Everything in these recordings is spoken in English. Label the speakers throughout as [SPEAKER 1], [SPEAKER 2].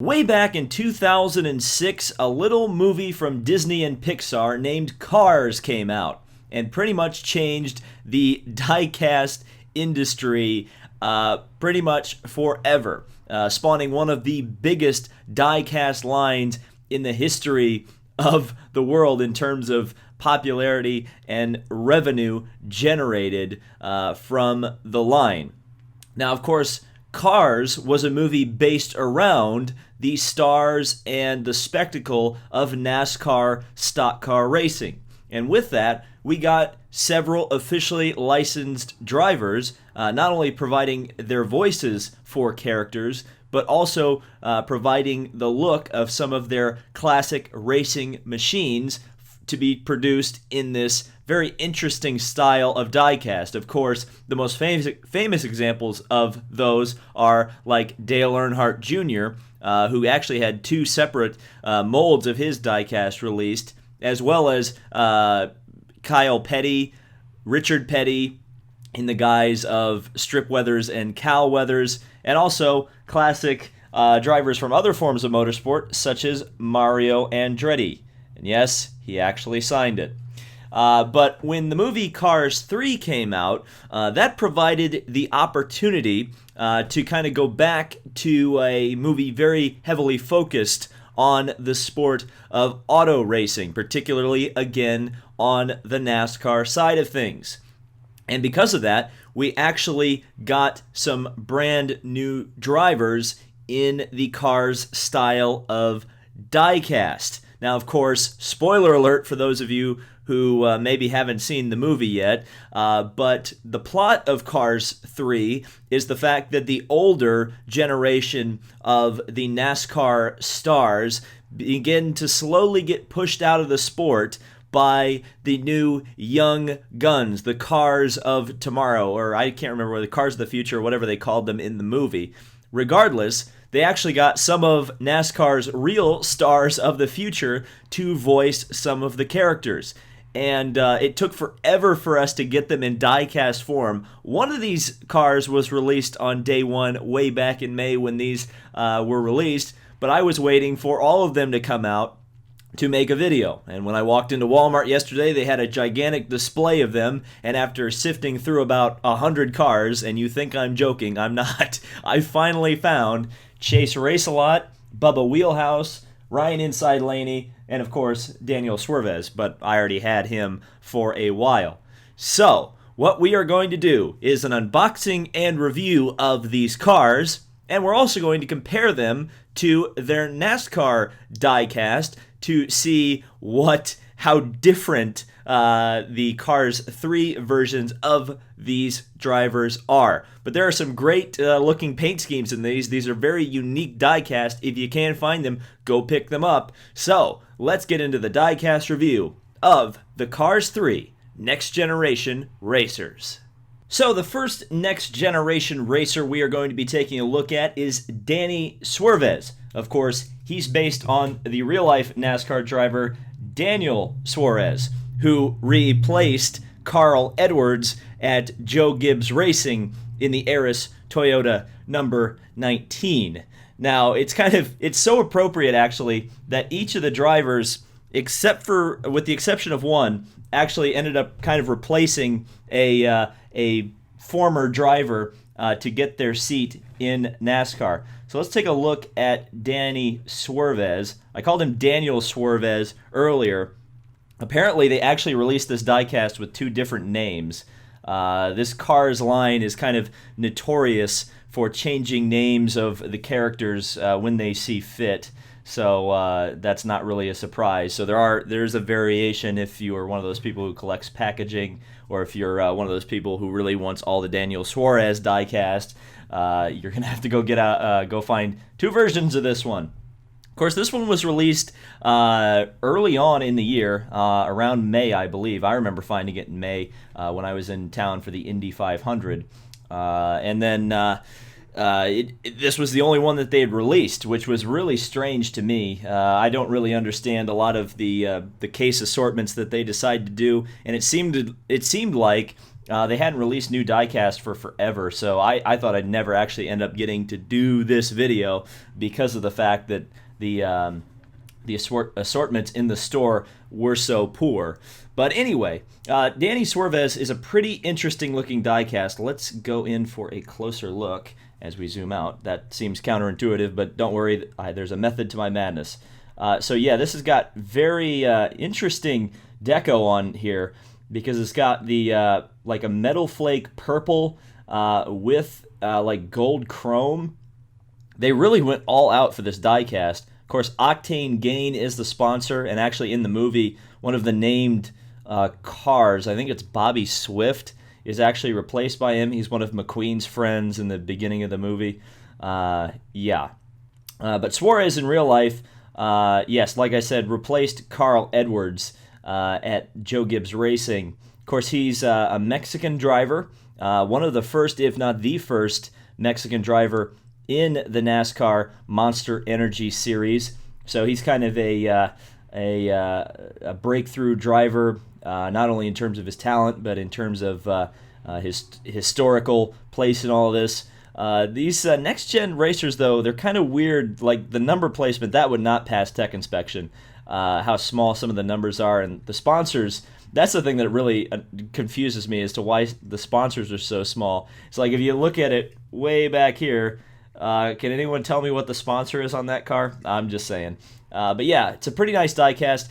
[SPEAKER 1] Way back in 2006, a little movie from Disney and Pixar named Cars came out and pretty much changed the diecast industry pretty much forever, spawning one of the biggest diecast lines in the history of the world in terms of popularity and revenue generated from the line. Now, of course, Cars was a movie based around the stars and the spectacle of NASCAR stock car racing. And with that, we got several officially licensed drivers, not only providing their voices for characters, but also providing the look of some of their classic racing machines to be produced in this very interesting style of diecast. Of course, the most famous examples of those are like Dale Earnhardt Jr., who actually had two separate molds of his diecast released, as well as Kyle Petty, Richard Petty, in the guise of Strip Weathers and Cal Weathers, and also classic drivers from other forms of motorsport, such as Mario Andretti. And yes, he actually signed it. But when the movie Cars 3 came out, that provided the opportunity to kind of go back to a movie very heavily focused on the sport of auto racing, particularly, again, on the NASCAR side of things. And because of that, we actually got some brand new drivers in the Cars style of diecast. Now, of course, spoiler alert for those of you who maybe haven't seen the movie yet, but the plot of Cars 3 is the fact that the older generation of the NASCAR stars begin to slowly get pushed out of the sport by the new young guns, the cars of tomorrow, or I can't remember, the cars of the future, or whatever they called them in the movie. Regardless, they actually got some of NASCAR's real stars of the future to voice some of the characters. And it took forever for us to get them in diecast form. One of these cars was released on day one way back in May when these were released, but I was waiting for all of them to come out to make a video. And when I walked into Walmart yesterday, they had a gigantic display of them, and after sifting through about 100 cars, and you think I'm joking, I'm not, I finally found Chase Racelott, Bubba Wheelhouse, Ryan Inside Laney, and of course Danny Swervez, but I already had him for a while. So, what we are going to do is an unboxing and review of these cars, and we're also going to compare them to their NASCAR diecast to see how different the Cars 3 versions of these drivers are. But there are some great looking paint schemes in these. These are very unique diecast. If you can find them, go pick them up. So, let's get into the diecast review of the Cars 3 Next Generation Racers. So the first Next Generation Racer we are going to be taking a look at is Danny Swervez. Of course, he's based on the real-life NASCAR driver Daniel Suarez, who replaced Carl Edwards at Joe Gibbs Racing in the Eris Toyota number 19. Now, it's so appropriate, actually, that each of the drivers, with the exception of one, actually ended up kind of replacing a former driver to get their seat in NASCAR. So let's take a look at Danny Swervez. I called him Daniel Swervez earlier. Apparently, they actually released this diecast with two different names. This Cars line is kind of notorious for changing names of the characters when they see fit. So that's not really a surprise. So there's a variation if you are one of those people who collects packaging, or if you're one of those people who really wants all the Daniel Suarez diecast. You're gonna have to go find two versions of this one. Of course, this one was released early on in the year, around May, I believe. I remember finding it in May when I was in town for the Indy 500, and then. This was the only one that they had released, which was really strange to me. I don't really understand a lot of the case assortments that they decide to do, and it seemed like They hadn't released new diecast for forever, so I thought I'd never actually end up getting to do this video because of the fact that the assortments in the store were so poor. But anyway, Danny Swervez is a pretty interesting looking diecast. Let's go in for a closer look as we zoom out. That seems counterintuitive, but don't worry, there's a method to my madness. So yeah, this has got very interesting deco on here because it's got the like a metal flake purple with like gold chrome. They really went all out for this diecast. Of course, Octane Gain is the sponsor, and actually in the movie, one of the named cars, I think it's Bobby Swift, is actually replaced by him. He's one of McQueen's friends in the beginning of the movie. Yeah. But Suarez in real life, yes, like I said, replaced Carl Edwards at Joe Gibbs Racing. Of course, he's a Mexican driver, one of the first, if not the first, Mexican driver in the NASCAR Monster Energy Series. So he's kind of a breakthrough driver, not only in terms of his talent, but in terms of his historical place in all of this. These next-gen racers, though, they're kind of weird. Like the number placement, that would not pass tech inspection, how small some of the numbers are. And the sponsors, that's the thing that really confuses me as to why the sponsors are so small. It's like if you look at it way back here, can anyone tell me what the sponsor is on that car? I'm just saying. But yeah, it's a pretty nice diecast.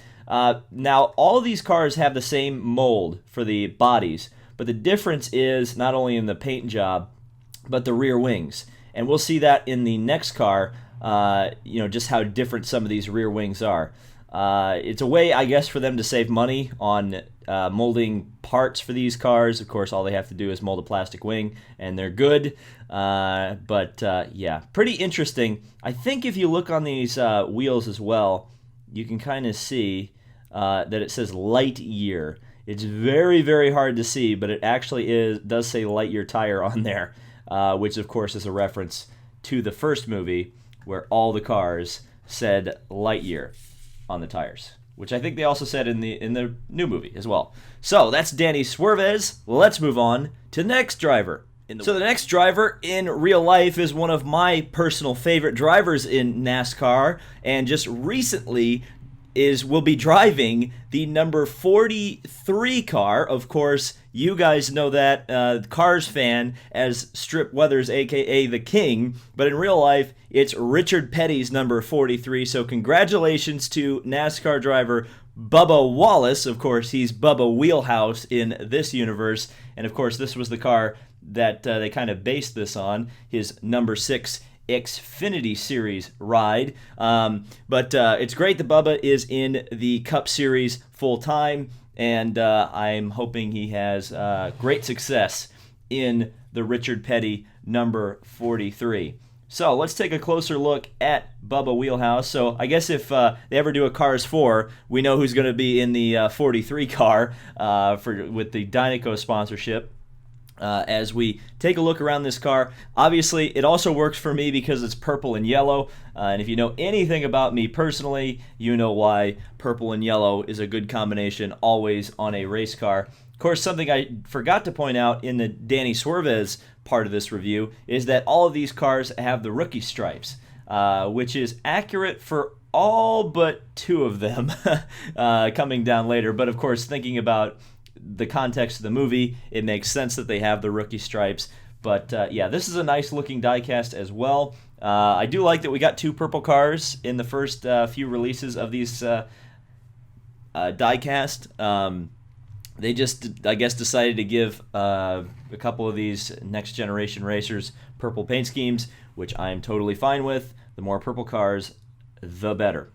[SPEAKER 1] Now, all of these cars have the same mold for the bodies, but the difference is not only in the paint job, but the rear wings. And we'll see that in the next car, just how different some of these rear wings are. It's a way, I guess, for them to save money on molding parts for these cars. Of course, all they have to do is mold a plastic wing, and they're good. Yeah, pretty interesting. I think if you look on these wheels as well, you can kind of see that it says Lightyear. It's very, very hard to see, but it actually does say Lightyear tire on there, which of course is a reference to the first movie where all the cars said Lightyear on the tires, which I think they also said in the new movie as well. So that's Danny Swervez. Let's move on to the next driver. So the next driver in real life is one of my personal favorite drivers in NASCAR, and just recently will be driving the number 43 car. Of course, you guys know that Cars fan as Strip Weathers, aka the King, but in real life, it's Richard Petty's number 43. So congratulations to NASCAR driver Bubba Wallace. Of course, he's Bubba Wheelhouse in this universe, and of course, this was the car that they kind of based this on, his number 6 Xfinity Series ride. But it's great that Bubba is in the Cup Series full time, and I'm hoping he has great success in the Richard Petty number 43. So let's take a closer look at Bubba Wheelhouse. So I guess if they ever do a Cars 4, we know who's going to be in the 43 car with the Dynaco sponsorship. As we take a look around this car, obviously it also works for me because it's purple and yellow, and if you know anything about me personally, you know why purple and yellow is a good combination always on a race car. Of course, something I forgot to point out in the Danny Swervez part of this review is that all of these cars have the rookie stripes, which is accurate for all but 2 of them coming down later. But of course, thinking about the context of the movie, it makes sense that they have the rookie stripes. But yeah, this is a nice looking diecast as well. I do like that we got 2 purple cars in the first few releases of these diecast. They just, I guess, decided to give a couple of these next generation racers purple paint schemes, which I'm totally fine with. The more purple cars, the better.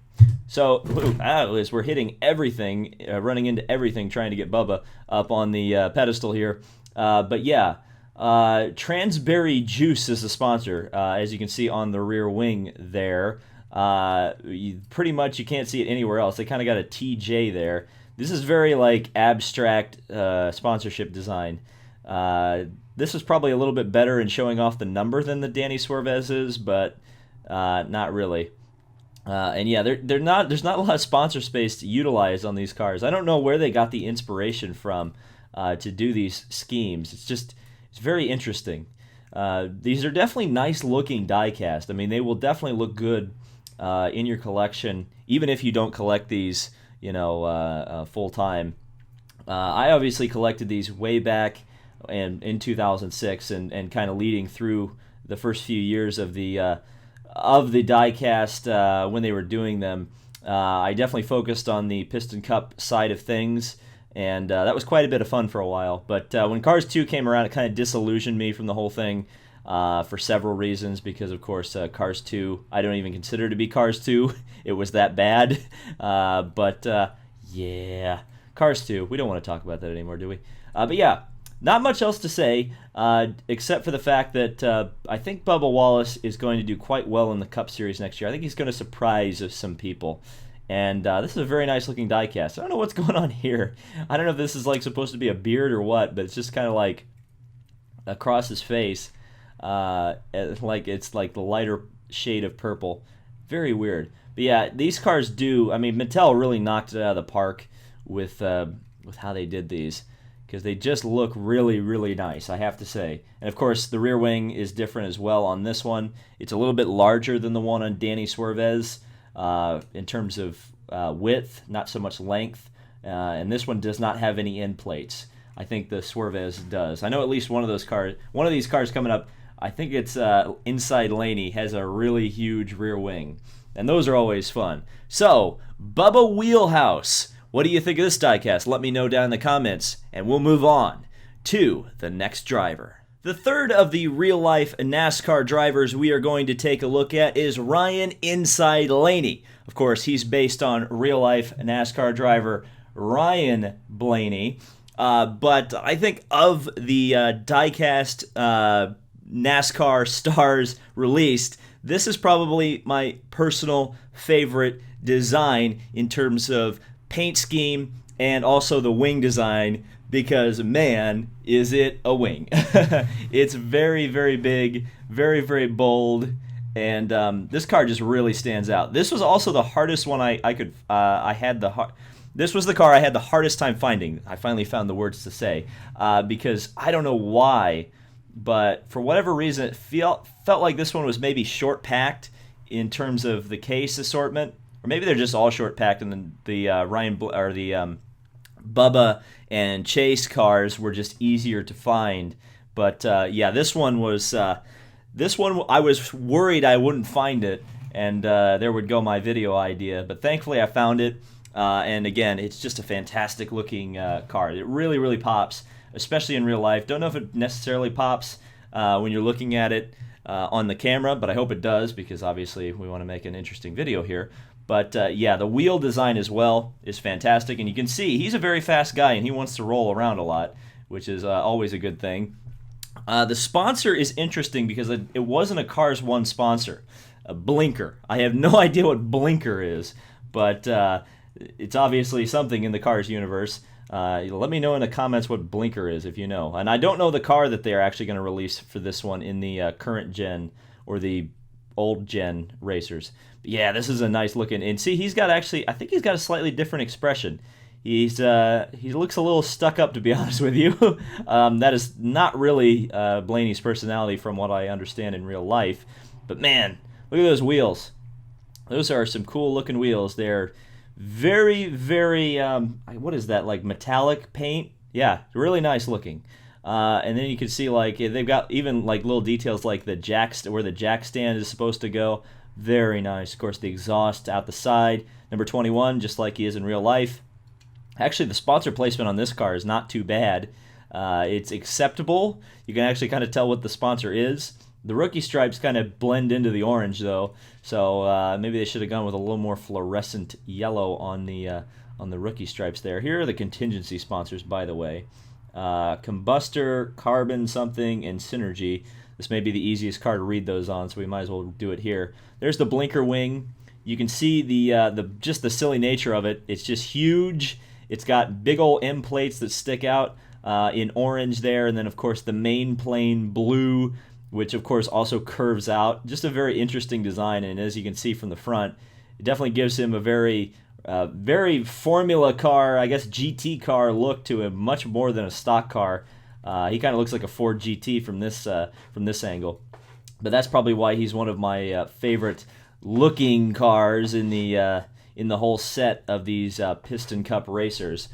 [SPEAKER 1] So, as we're hitting everything, running into everything, trying to get Bubba up on the pedestal here. But yeah, Transberry Juice is the sponsor, as you can see on the rear wing there. Pretty much you can't see it anywhere else. They kind of got a TJ there. This is very like abstract sponsorship design. This is probably a little bit better in showing off the number than the Danny Swervez is, but not really. And yeah, there's not a lot of sponsor space to utilize on these cars. I don't know where they got the inspiration from to do these schemes. It's very interesting. These are definitely nice looking diecast. I mean, they will definitely look good in your collection, even if you don't collect these, full time. I obviously collected these way back in 2006, and kind of leading through the first few years of the diecast when they were doing them. I definitely focused on the Piston Cup side of things, and that was quite a bit of fun for a while. But when Cars 2 came around, it kind of disillusioned me from the whole thing for several reasons, because, of course, Cars 2, I don't even consider to be Cars 2. It was that bad. Yeah, Cars 2, we don't want to talk about that anymore, do we? But yeah, not much else to say, except for the fact that I think Bubba Wallace is going to do quite well in the Cup Series next year. I think he's going to surprise some people. And this is a very nice looking diecast. I don't know what's going on here. I don't know if this is like supposed to be a beard or what, but it's just kind of like across his face. Like it's like the lighter shade of purple. Very weird. But yeah, these cars do. I mean, Mattel really knocked it out of the park with how they did these, because they just look really, really nice, I have to say. And of course, the rear wing is different as well on this one. It's a little bit larger than the one on Danny Swervez in terms of width, not so much length. And this one does not have any end plates. I think the Suarez does. I know at least one of these cars coming up, I think it's Inside Laney, has a really huge rear wing. And those are always fun. So, Bubba Wheelhouse, what do you think of this diecast? Let me know down in the comments, and we'll move on to the next driver. The third of the real-life NASCAR drivers we are going to take a look at is Ryan Inside Laney. Of course, he's based on real-life NASCAR driver Ryan Blaney. But I think of the diecast NASCAR stars released, this is probably my personal favorite design in terms of paint scheme and also the wing design, because man, is it a wing. It's very, very big, very, very bold, and this car just really stands out. This was also the hardest one this was the car I had the hardest time finding. I finally found the words to say, because I don't know why, but for whatever reason, it felt like this one was maybe short packed in terms of the case assortment, or maybe they're just all short packed, and then the Bubba and Chase cars were just easier to find. But yeah, this one I was worried I wouldn't find it, and there would go my video idea. But thankfully, I found it. And again, it's just a fantastic looking car. It really, really pops, especially in real life. Don't know if it necessarily pops when you're looking at it on the camera, but I hope it does, because obviously we want to make an interesting video here. But yeah, the wheel design as well is fantastic, and you can see he's a very fast guy, and he wants to roll around a lot, which is always a good thing. The sponsor is interesting because it wasn't a Cars 1 sponsor. A Blinker. I have no idea what Blinker is, but it's obviously something in the Cars universe. Let me know in the comments what Blinker is if you know. And I don't know the car that they are actually going to release for this one in the current gen or the old gen racers. But yeah, this is a nice looking. And see, I think he's got a slightly different expression. He looks a little stuck up, to be honest with you. That is not really Blaney's personality from what I understand in real life. But man, look at those wheels. Those are some cool looking wheels. They're very, very, what is that, like metallic paint? Yeah, really nice looking. And then you can see like they've got even like little details like the where the jack stand is supposed to go. Very nice. Of course, the exhaust out the side. Number 21, just like he is in real life. Actually, the sponsor placement on this car is not too bad. It's acceptable. You can actually kind of tell what the sponsor is. The rookie stripes kind of blend into the orange, though, so maybe they should have gone with a little more fluorescent yellow on the rookie stripes there. Here are the contingency sponsors, by the way. Combustor, Carbon something, and Synergy. This may be the easiest car to read those on, so we might as well do it here. There's the blinker wing. You can see just the silly nature of it. It's just huge. It's got big old M plates that stick out in orange there, and then of course the main plane blue, which of course also curves out. Just a very interesting design, and as you can see from the front, it definitely gives him a very Very formula car, I guess GT car look to him, much more than a stock car. He kind of looks like a Ford GT from this angle. But that's probably why he's one of my favorite looking cars in the whole set of these Piston Cup racers.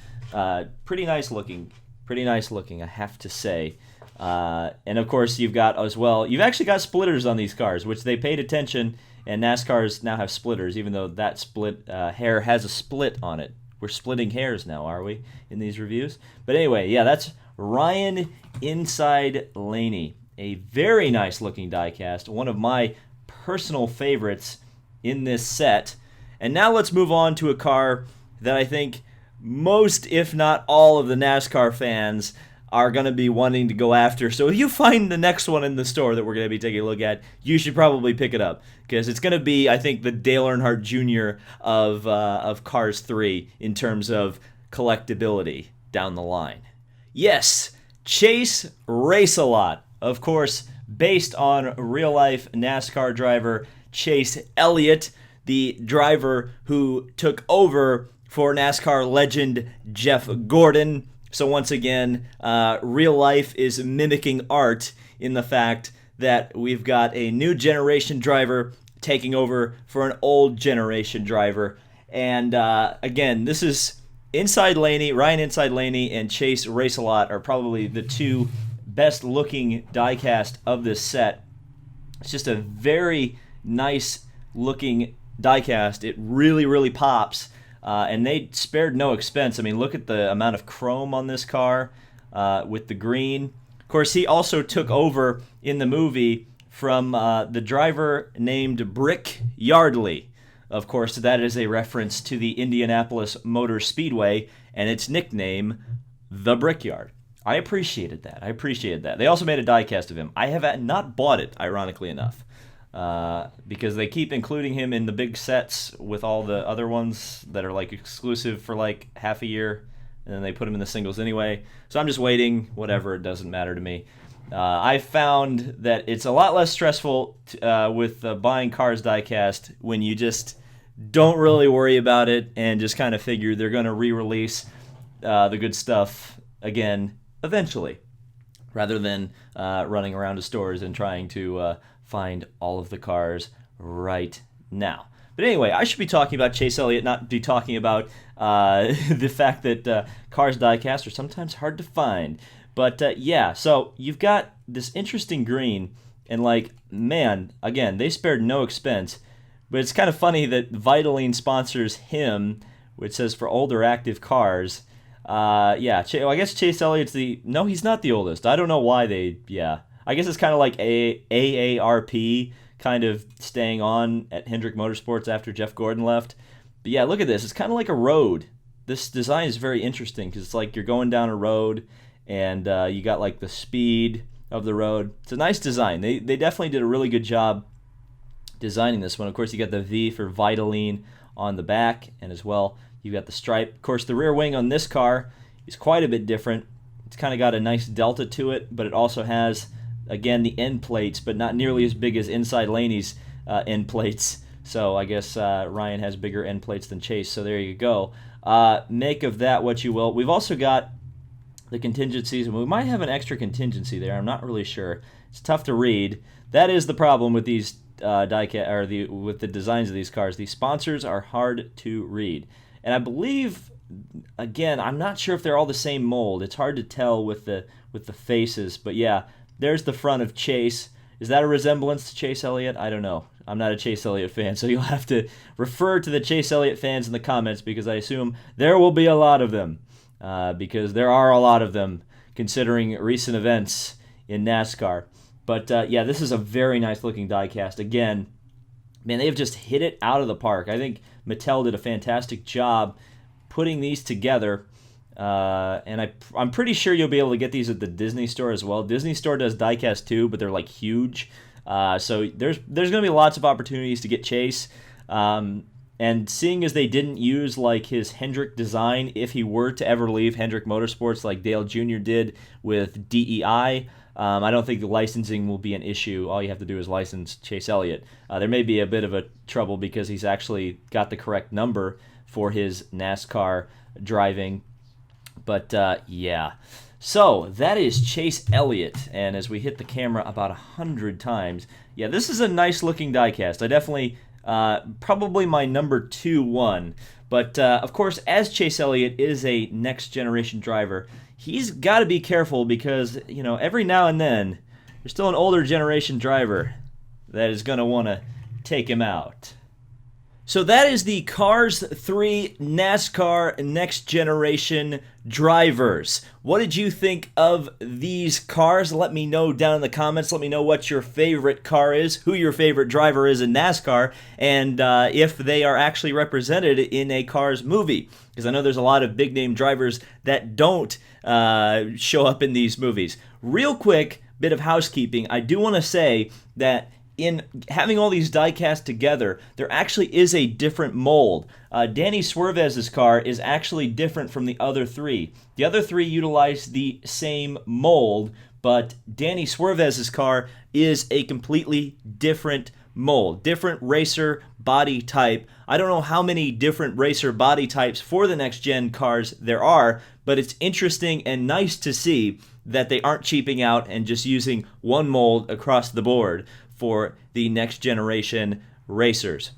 [SPEAKER 1] Pretty nice looking, I have to say. And of course, you've actually got splitters on these cars, which they paid attention, and NASCARs now have splitters, even though that hair has a split on it. We're splitting hairs now, are we, in these reviews? But anyway, yeah, that's Ryan Inside Laney. A very nice looking diecast, one of my personal favorites in this set. And now let's move on to a car that I think most, if not all, of the NASCAR fans are going to be wanting to go after. So if you find the next one in the store that we're going to be taking a look at, you should probably pick it up, because it's going to be, I think, the Dale Earnhardt Jr. of Cars 3 in terms of collectability down the line. Yes, Chase Racelott. Of course, based on real-life NASCAR driver Chase Elliott, the driver who took over for NASCAR legend Jeff Gordon. So once again, real life is mimicking art in the fact that we've got a new generation driver taking over for an old generation driver. And again, this is Inside Laney, Ryan Inside Laney, and Chase Racelott are probably the two best looking diecast of this set. It's just a very nice looking diecast. It really, really pops, and they spared no expense. I mean, look at the amount of chrome on this car with the green. Of course, he also took over in the movie from the driver named Brick Yardley. Of course, that is a reference to the Indianapolis Motor Speedway and its nickname, the Brickyard. I appreciated that. They also made a diecast of him. I have not bought it, ironically enough, because they keep including him in the big sets with all the other ones that are like exclusive for like half a year, and then they put him in the singles anyway. So I'm just waiting. Whatever, it doesn't matter to me. I found that it's a lot less stressful with buying Cars diecast when you just don't really worry about it and just kind of figure they're going to re-release the good stuff again eventually, rather than running around to stores and trying to find all of the cars right now. But anyway, I should be talking about Chase Elliott, not be talking about the fact that Cars diecast are sometimes hard to find. But yeah, so you've got this interesting green, and like, man, again, they spared no expense. But it's kind of funny that Vitaline sponsors him, which says for older active cars. Yeah, I guess Chase Elliott's no, he's not the oldest. I don't know why I guess it's kind of like AARP kind of staying on at Hendrick Motorsports after Jeff Gordon left. But yeah, look at this. It's kind of like a road. This design is very interesting because it's like you're going down a road and you got like the speed of the road. It's a nice design. They definitely did a really good job designing this one. Of course, you got the V for Vitaline on the back, and as well, you got the stripe. Of course, the rear wing on this car is quite a bit different. It's kind of got a nice delta to it, but it also has, again, the end plates, but not nearly as big as Inside Laney's end plates. So I guess Ryan has bigger end plates than Chase, so there you go. Make of that what you will. We've also got the contingencies, and we might have an extra contingency there. I'm not really sure. It's tough to read. That is the problem with these with the designs of these cars. These sponsors are hard to read. And I believe, again, I'm not sure if they're all the same mold. It's hard to tell with the faces. But yeah, there's the front of Chase. Is that a resemblance to Chase Elliott? I don't know. I'm not a Chase Elliott fan, so you'll have to refer to the Chase Elliott fans in the comments, because I assume there will be a lot of them, because there are a lot of them considering recent events in NASCAR. But yeah, this is a very nice looking diecast. Again, man, they've just hit it out of the park. I think Mattel did a fantastic job putting these together. And I'm pretty sure you'll be able to get these at the Disney store as well. Disney store does diecast too, but they're like huge. So there's going to be lots of opportunities to get Chase. And seeing as they didn't use like his Hendrick design, if he were to ever leave Hendrick Motorsports like Dale Jr. did with DEI, I don't think the licensing will be an issue. All you have to do is license Chase Elliott. There may be a bit of a trouble because he's actually got the correct number for his NASCAR driving. But yeah. So that is Chase Elliott, and as we hit the camera about 100 times, yeah, this is a nice looking diecast. I definitely, probably my number 2 one. But of course, as Chase Elliott is a next generation driver, he's got to be careful because, you know, every now and then there's still an older generation driver that is going to want to take him out. So that is the Cars 3 NASCAR Next Generation drivers. What did you think of these cars? Let me know down in the comments. Let me know what your favorite car is, who your favorite driver is in NASCAR, and if they are actually represented in a Cars movie. Because I know there's a lot of big-name drivers that don't show up in these movies. Real quick bit of housekeeping. I do want to say that in having all these diecast together, there actually is a different mold. Danny Swervez's car is actually different from the other 3. The other 3 utilize the same mold, but Danny Swervez's car is a completely different mold, different racer body type. I don't know how many different racer body types for the next gen cars there are, but it's interesting and nice to see that they aren't cheaping out and just using one mold across the board for the next generation racers.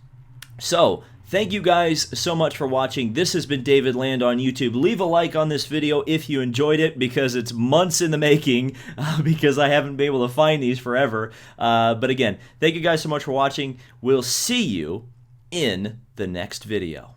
[SPEAKER 1] So, thank you guys so much for watching. This has been David Land on YouTube. Leave a like on this video if you enjoyed it, because it's months in the making, because I haven't been able to find these forever. But again, thank you guys so much for watching. We'll see you in the next video.